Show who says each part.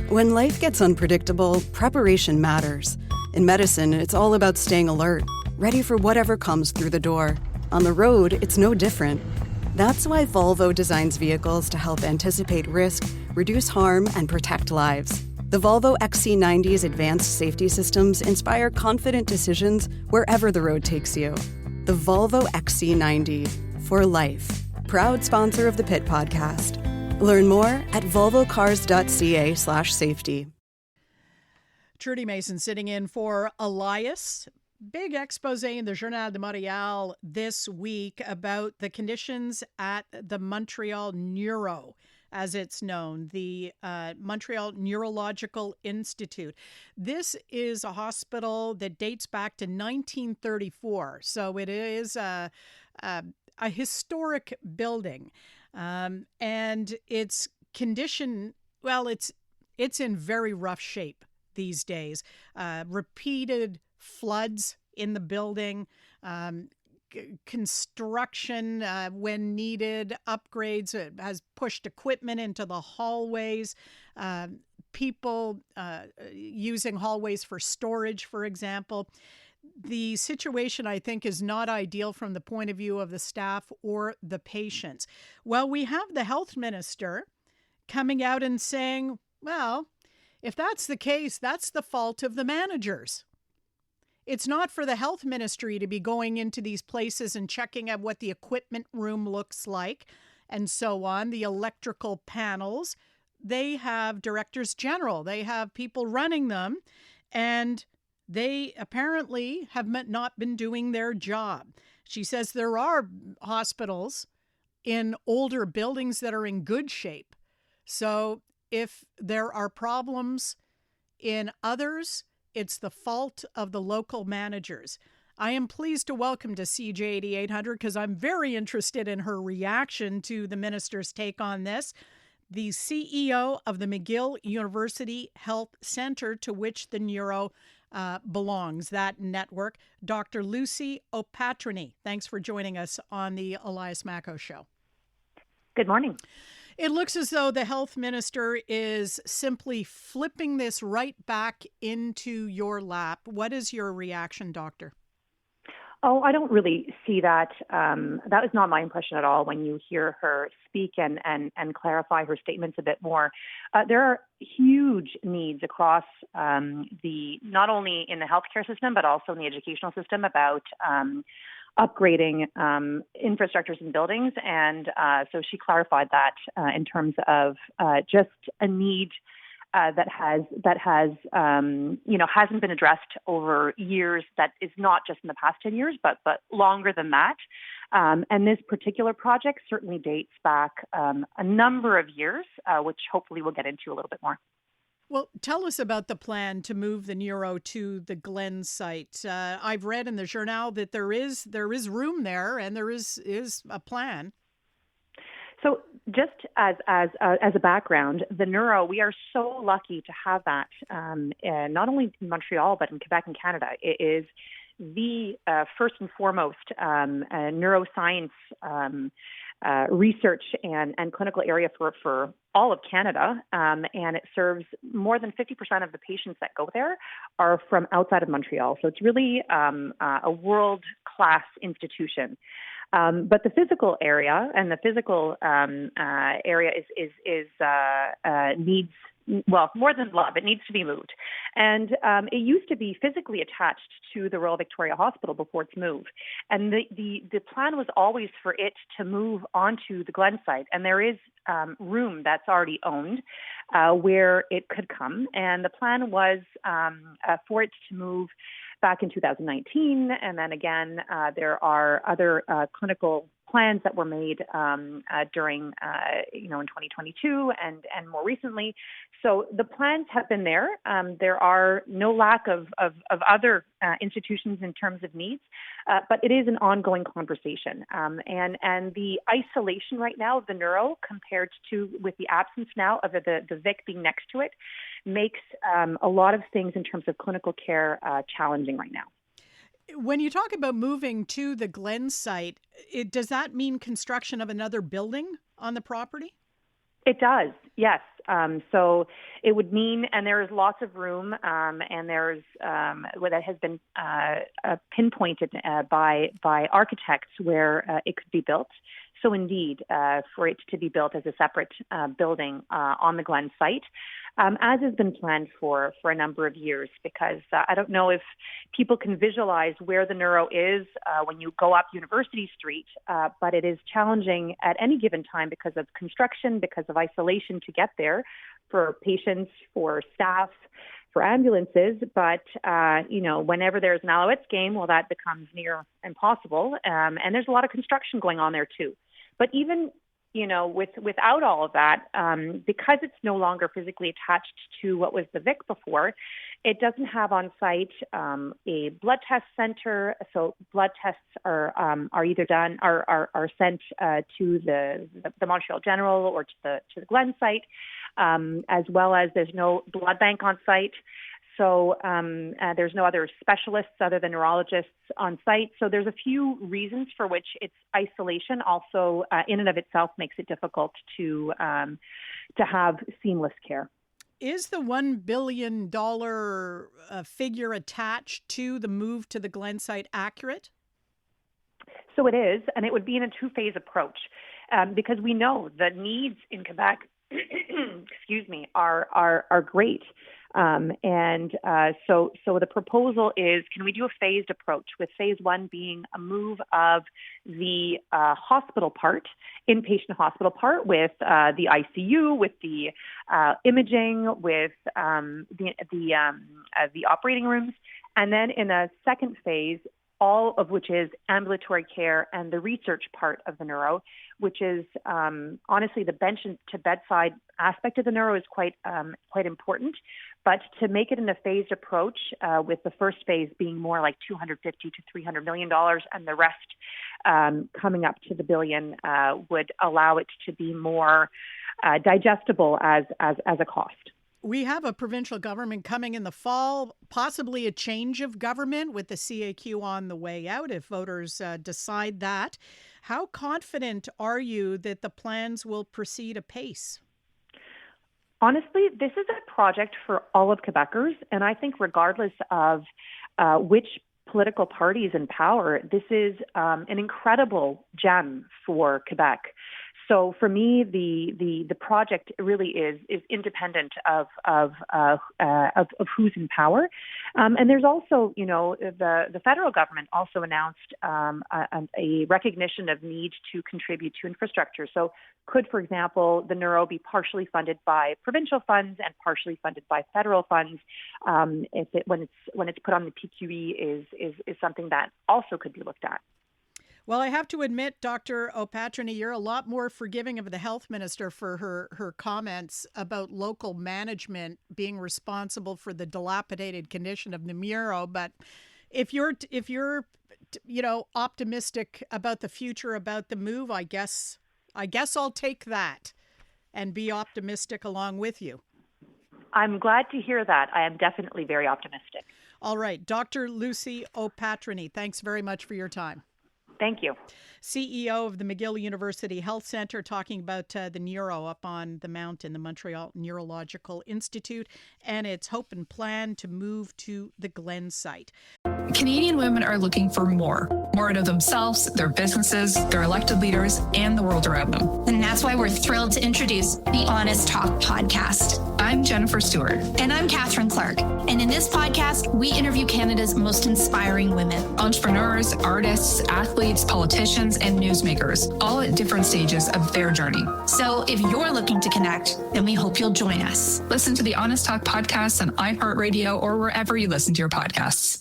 Speaker 1: When life gets unpredictable, preparation matters. In medicine, it's all about staying alert, ready for whatever comes through the door. On the road, it's no different. That's why Volvo designs vehicles to help anticipate risk, reduce harm, and protect lives. The Volvo XC90's advanced safety systems inspire confident decisions wherever the road takes you. The Volvo XC90, for life. Proud sponsor of the Pit Podcast. Learn more at volvocars.ca/safety.
Speaker 2: Trudy Mason sitting in for Elias. Big expose in the Journal de Montreal this week about the conditions at the Montreal Neuro, as it's known, the Montreal Neurological Institute. This is a hospital that dates back to 1934, so it is a historic building. And its condition, well, it's in very rough shape these days. Repeated floods in the building, construction when needed, upgrades, has pushed equipment into the hallways, people using hallways for storage, for example. The situation, I think, is not ideal from the point of view of the staff or the patients. Well, we have the health minister coming out and saying, well, if that's the case, that's the fault of the managers. It's not for the health ministry to be going into these places and checking out what the equipment room looks like and so on, the electrical panels. They have directors general. They have people running them, and they apparently have not been doing their job. She says there are hospitals in older buildings that are in good shape. So if there are problems in others, it's the fault of the local managers. I am pleased to welcome to CJAD 800 because I'm very interested in her reaction to the minister's take on this. The CEO of the McGill University Health Center, to which the Neuro belongs, that network, Dr. Lucie Opatrny. Thanks for joining us on the Elias Macko Show.
Speaker 3: Good morning.
Speaker 2: It looks as though the health minister is simply flipping this right back into your lap. What is your reaction, doctor?
Speaker 3: Oh, I don't really see that. That was not my impression at all when you hear her speak and clarify her statements a bit more. There are huge needs across not only in the healthcare system, but also in the educational system about upgrading infrastructures and buildings. And so she clarified that in terms of just a need that hasn't been addressed over years. That is not just in the past 10 years, but longer than that. And this particular project certainly dates back a number of years, which hopefully we'll get into a little bit more.
Speaker 2: Well, tell us about the plan to move the Neuro to the Glen site. I've read in the Journal that there is room there, and there is a plan.
Speaker 3: So just as a background, the Neuro, we are so lucky to have that not only in Montreal, but in Quebec and Canada. It is the first and foremost neuroscience research and clinical area for all of Canada, and it serves more than 50% of the patients that go there are from outside of Montreal. So it's really a world-class institution. But the physical area and the physical area needs, well, more than love. It needs to be moved. And it used to be physically attached to the Royal Victoria Hospital before its move. And the plan was always for it to move onto the Glen site. And there is room that's already owned where it could come. And the plan was for it to move back in 2019. And then again, there are other clinical plans that were made during, in 2022 and more recently. So the plans have been there. There are no lack of other institutions in terms of needs, but it is an ongoing conversation. And the isolation right now of the Neuro compared to with the absence now of the Vic being next to it makes a lot of things in terms of clinical care challenging right now.
Speaker 2: When you talk about moving to the Glen site, does that mean construction of another building on the property?
Speaker 3: It does, yes. So it would mean, and there is lots of room, and there's where that has been pinpointed by architects where it could be built. So indeed, for it to be built as a separate building on the Glen site, as has been planned for a number of years, because I don't know if people can visualize where the neuro is when you go up University Street, but it is challenging at any given time because of construction, because of isolation to get there for patients, for staff, for ambulances. But, whenever there's an Alouettes game, well, that becomes near impossible. And there's a lot of construction going on there too. But even, without all of that, because it's no longer physically attached to what was the Vic before, it doesn't have on site a blood test center. So blood tests are either done are sent to the Montreal General or to the Glen site, as well as there's no blood bank on site. So there's no other specialists other than neurologists on site. So there's a few reasons for which its isolation also in and of itself makes it difficult to have seamless care.
Speaker 2: Is the $1 billion figure attached to the move to the Glen site accurate?
Speaker 3: So it is, and it would be in a two-phase approach because we know the needs in Quebec, are great. So the proposal is, can we do a phased approach, with phase one being a move of the hospital part, inpatient hospital part, with the ICU, with the imaging, with the operating rooms, and then in a second phase, all of which is ambulatory care and the research part of the neuro, which is honestly the bench to bedside aspect of the neuro is quite important. But to make it in a phased approach, with the first phase being more like $250 to $300 million, and the rest coming up to the billion, would allow it to be more digestible as a cost.
Speaker 2: We have a provincial government coming in the fall, possibly a change of government with the CAQ on the way out if voters decide that. How confident are you that the plans will proceed apace?
Speaker 3: Honestly, this is a project for all of Quebecers, and I think regardless of which political party is in power, this is an incredible gem for Quebec. So for me, the project really is independent of who's in power, and there's also, the federal government also announced a recognition of need to contribute to infrastructure. So could, for example, the neuro be partially funded by provincial funds and partially funded by federal funds? When it's put on the PQE is something that also could be looked at.
Speaker 2: Well, I have to admit, Dr. Opatrny, you're a lot more forgiving of the health minister for her comments about local management being responsible for the dilapidated condition of the neuro. But if you're optimistic about the future, about the move, I guess I'll take that and be optimistic along with you.
Speaker 3: I'm glad to hear that. I am definitely very optimistic.
Speaker 2: All right, Dr. Lucie Opatrny, thanks very much for your time.
Speaker 3: Thank you.
Speaker 2: CEO of the McGill University Health Centre, talking about the neuro up on the mountain, the Montreal Neurological Institute, and its hope and plan to move to the Glen site.
Speaker 4: Canadian women are looking for more out of themselves, their businesses, their elected leaders, and the world around them.
Speaker 5: And that's why we're thrilled to introduce the Honest Talk podcast.
Speaker 4: I'm Jennifer Stewart.
Speaker 5: And I'm Catherine Clark. And in this podcast, we interview Canada's most inspiring women.
Speaker 4: Entrepreneurs, artists, athletes, politicians, and newsmakers, all at different stages of their journey.
Speaker 5: So if you're looking to connect, then we hope you'll join us.
Speaker 4: Listen to the Honest Talk podcast on iHeartRadio or wherever you listen to your podcasts.